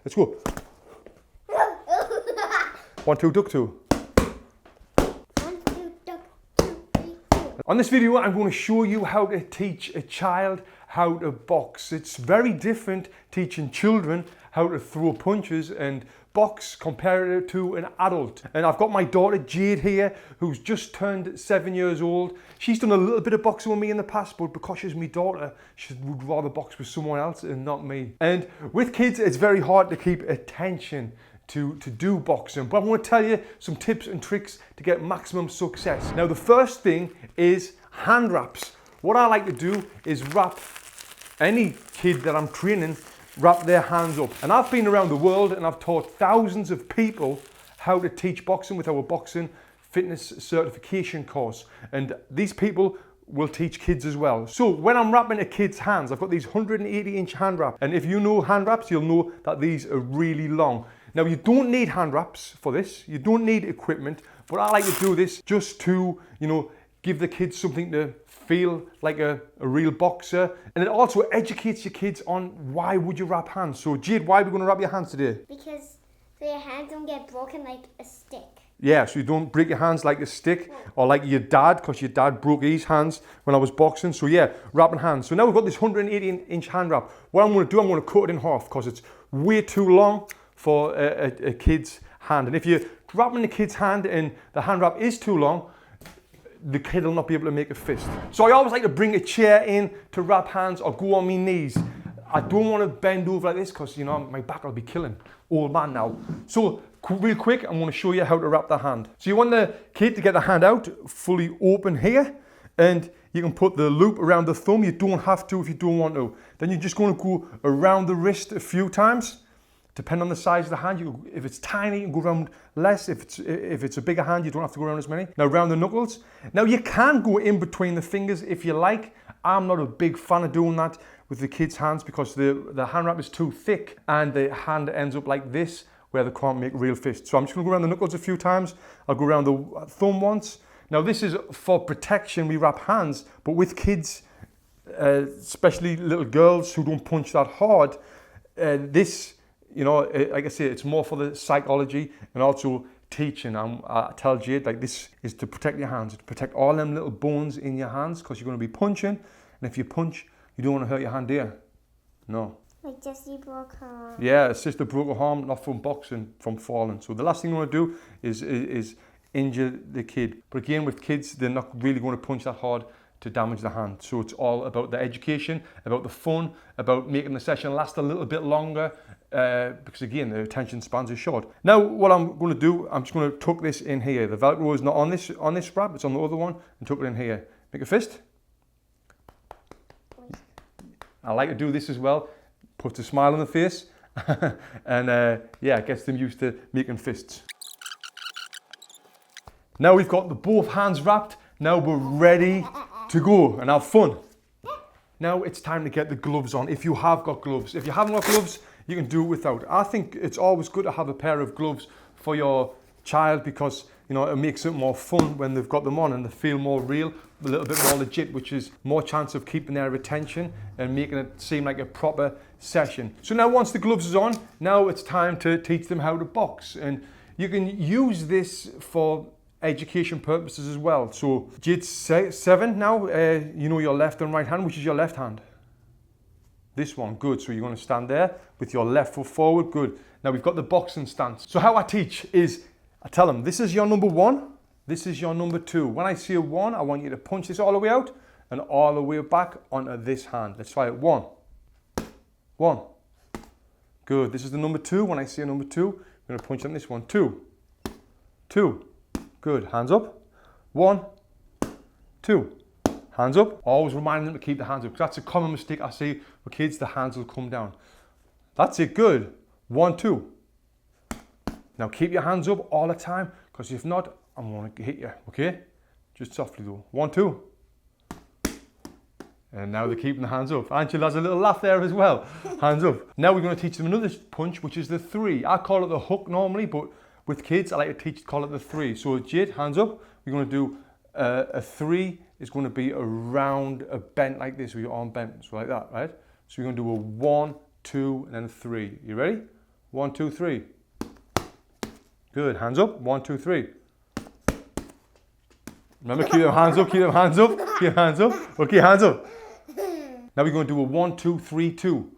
Let's go. 1, 2, duck 2. 1, 2, duck, 2, 3, 4. On this video, I'm going to show you how to teach a child how to box. It's very different teaching children how to throw punches and box compared to an adult. And I've got my daughter Jade here, who's just turned 7 years old. She's done a little bit of boxing with me in the past, but because she's my daughter, she would rather box with someone else and not me. And with kids, it's very hard to keep attention to do boxing, but I want to tell you some tips and tricks to get maximum success. Now, the first thing is hand wraps. What I like to do is wrap any kid that I'm training, wrap their hands up. And I've been around the world and I've taught thousands of people how to teach boxing with our boxing fitness certification course. And these people will teach kids as well. So when I'm wrapping a kid's hands, I've got these 180-inch hand wraps. And if you know hand wraps, you'll know that these are really long. Now, you don't need hand wraps for this. You don't need equipment, but I like to do this just to, give the kids something to feel like a real boxer. And it also educates your kids on why would you wrap hands. So Jade, why are we going to wrap your hands today? Because so your hands don't get broken like a stick. Yeah, so you don't break your hands like a stick or like your dad, because your dad broke his hands when I was boxing. So yeah, wrapping hands. So now we've got this 180-inch hand wrap. What I'm going to do, I'm going to cut it in half because it's way too long for a kid's hand. And if you're wrapping the kid's hand and the hand wrap is too long, the kid will not be able to make a fist. So I always like to bring a chair in to wrap hands or go on my knees. I don't want to bend over like this because, my back will be killing. Old man now. So real quick, I'm going to show you how to wrap the hand. So you want the kid to get the hand out fully open here, and you can put the loop around the thumb. You don't have to if you don't want to. Then you're just going to go around the wrist a few times. Depending on the size of the hand, if it's tiny, you can go around less. If it's a bigger hand, you don't have to go around as many. Now, around the knuckles. Now, you can go in between the fingers if you like. I'm not a big fan of doing that with the kids' hands because the hand wrap is too thick and the hand ends up like this where they can't make real fists. So I'm just going to go around the knuckles a few times. I'll go around the thumb once. Now, this is for protection. We wrap hands, but with kids, especially little girls who don't punch that hard, like I say, it's more for the psychology and also teaching. I tell Jade, this is to protect your hands, to protect all them little bones in your hands because you're going to be punching. And if you punch, you don't want to hurt your hand, do you? No. Like Jesse broke her arm. Yeah, his sister broke her arm, not from boxing, from falling. So the last thing you want to do is injure the kid. But again, with kids, they're not really going to punch that hard to damage the hand. So it's all about the education, about the fun, about making the session last a little bit longer, because again, the attention spans are short. Now, what I'm going to do, I'm just going to tuck this in here. The Velcro is not on this wrap, it's on the other one, and tuck it in here. Make a fist. I like to do this as well. Puts a smile on the face, and gets them used to making fists. Now we've got both hands wrapped. Now we're ready to go and have fun. Now it's time to get the gloves on if you have got gloves. If you haven't got gloves, you can do it without. I think it's always good to have a pair of gloves for your child because it makes it more fun when they've got them on and they feel more real, a little bit more legit, which is more chance of keeping their attention and making it seem like a proper session. So now once the gloves is on, now it's time to teach them how to box. And you can use this for education purposes as well. So Jade's 7 now, your left and right hand. Which is your left hand? This one, good. So you're going to stand there with your left foot forward, good. Now we've got the boxing stance. So how I teach is, I tell them, this is your number 1, this is your number 2. When I see a 1, I want you to punch this all the way out and all the way back onto this hand. Let's try it. 1, 1. Good. This is the number 2. When I see a number 2, I'm going to punch on this one. 2, 2. Good. Hands up. 1, 2. Hands up. Always reminding them to keep the hands up, because that's a common mistake I see with kids. The hands will come down. That's it. Good. 1, 2. Now keep your hands up all the time, because if not, I'm going to hit you. Okay? Just softly though. 1, 2. And now they're keeping the hands up. Angela has a little laugh there as well. Hands up. Now we're going to teach them another punch, which is the 3. I call it the hook normally, but with kids, I like to call it the 3. So Jade, hands up. We're going to do a 3 is going to be around a bent like this, with your arm bent, so like that, right? So you're going to do a 1, 2, and then a 3. You ready? 1, 2, 3. Good, hands up, 1, 2, 3. Remember, keep them hands up, keep them hands up, keep them hands up. Okay, hands up. Now we're going to do a 1, 2, 3, 2.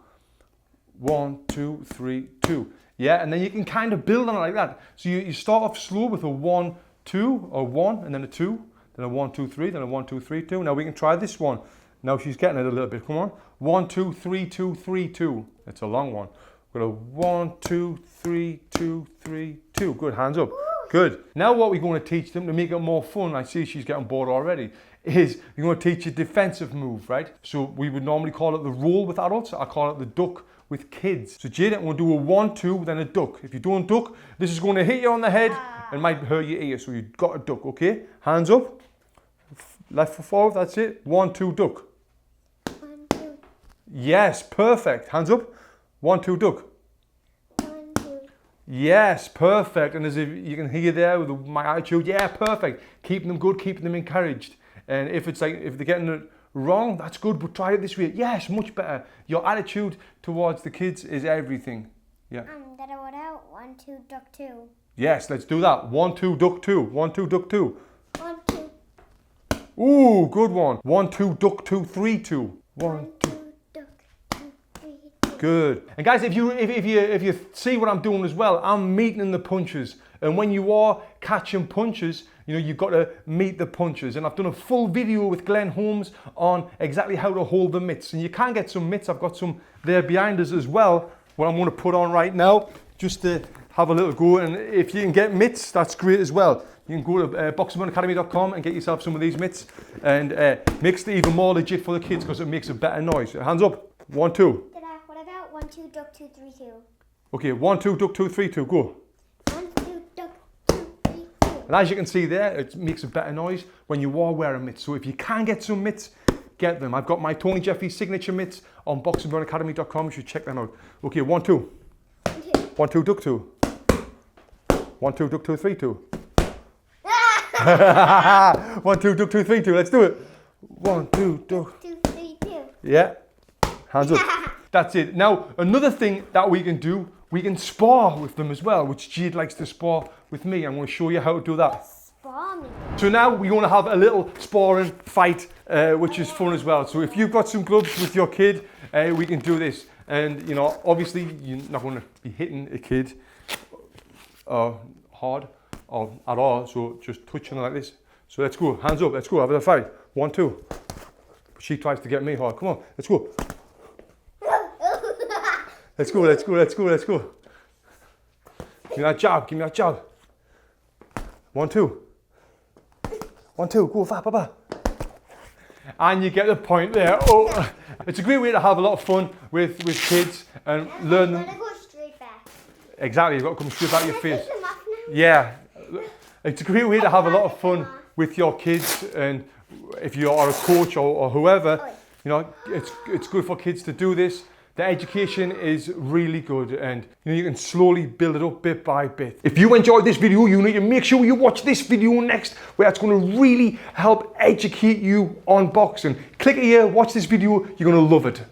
1, 2, 3, 2. Yeah, and then you can kind of build on it like that. So you start off slow with a 1, 2, or 1, and then a 2, then a 1, 2, 3, then a 1, 2, 3, 2. Now we can try this one. Now she's getting it a little bit. Come on. 1, 2, 3, 2, 3, 2. It's a long one. We've got a 1, 2, 3, 2, 3, 2. Good, hands up. Good. Now what we're going to teach them to make it more fun, I see she's getting bored already, is you're going to teach a defensive move, right? So we would normally call it the roll with adults. I call it the duck with kids. So Jade, I'm going to do a 1, 2, then a duck. If you don't duck, this is going to hit you on the head and might hurt your ear. So you've got to duck, okay? Hands up. Left foot forward, that's it. 1, 2, duck. 1, 2. Yes, perfect. Hands up. 1, 2, duck. 1, 2. Yes, perfect. And as if you can hear there with my attitude, yeah, perfect. Keeping them good, keeping them encouraged. And if it's like, if they're getting it wrong, that's good, but try it this way. Yes, much better. Your attitude towards the kids is everything. Yeah. That I would out. 1, 2, duck 2. Yes, let's do that. 1, 2, duck 2. 1, 2, duck 2. 1, 2. Ooh, good one. 1, 2, duck 2, 3, 2. 1, 2. Duck 2, 3, 2. Good. And guys, if you see what I'm doing as well, I'm meeting the punches. And when you are catching punches, you know, you've got to meet the punches. And I've done a full video with Glenn Holmes on exactly how to hold the mitts. And you can get some mitts. I've got some there behind us as well, what I'm going to put on right now, just to have a little go. And if you can get mitts, that's great as well. You can go to boxingacademy.com and get yourself some of these mitts. And makes it even more legit for the kids because it makes a better noise. Hands up. 1, 2. What about 1, 2, duck 2, 3, 2? Okay, 1, 2, duck 2, 3, 2. Go. 1, 2, duck 2, 3, 2. And as you can see there, it makes a better noise when you are wearing mitts. So if you can get some mitts, get them. I've got my Tony Jeffries signature mitts on boxingacademy.com. You should check them out. Okay, 1, 2. 1, 2, duck 2. 1, 2, duck 2, 3, 2. 1, 2, duck 2, 3, 2. Let's do it. 1, 2, duck 2, 3, 2. Yeah. Hands up. That's it. Now, another thing that we can do, we can spar with them as well, which Jade likes to spar with me. I'm going to show you how to do that. Spar me. So now we're going to have a little sparring fight, which is fun as well. So if you've got some gloves with your kid, we can do this. And, you know, obviously you're not going to be hitting a kid hard or at all. So just touching like this. So let's go. Hands up. Let's go. Have a fight. 1, 2. She tries to get me hard. Come on. Let's go. Let's go, let's go, let's go, let's go. Give me that jab, give me that jab. 1, 2. 1, 2, go, papa. And you get the point there. Oh, it's a great way to have a lot of fun with kids and learn them. I'm gonna go straight back. Exactly, you've got to come straight back to your face. Take them off now? Yeah, it's a great way to have a lot of fun with your kids, and if you are a coach or whoever, you know, it's good for kids to do this. The education is really good, and you know, you can slowly build it up bit by bit. If you enjoyed this video, you need to make sure you watch this video next, where it's going to really help educate you on boxing. Click here, watch this video, you're going to love it.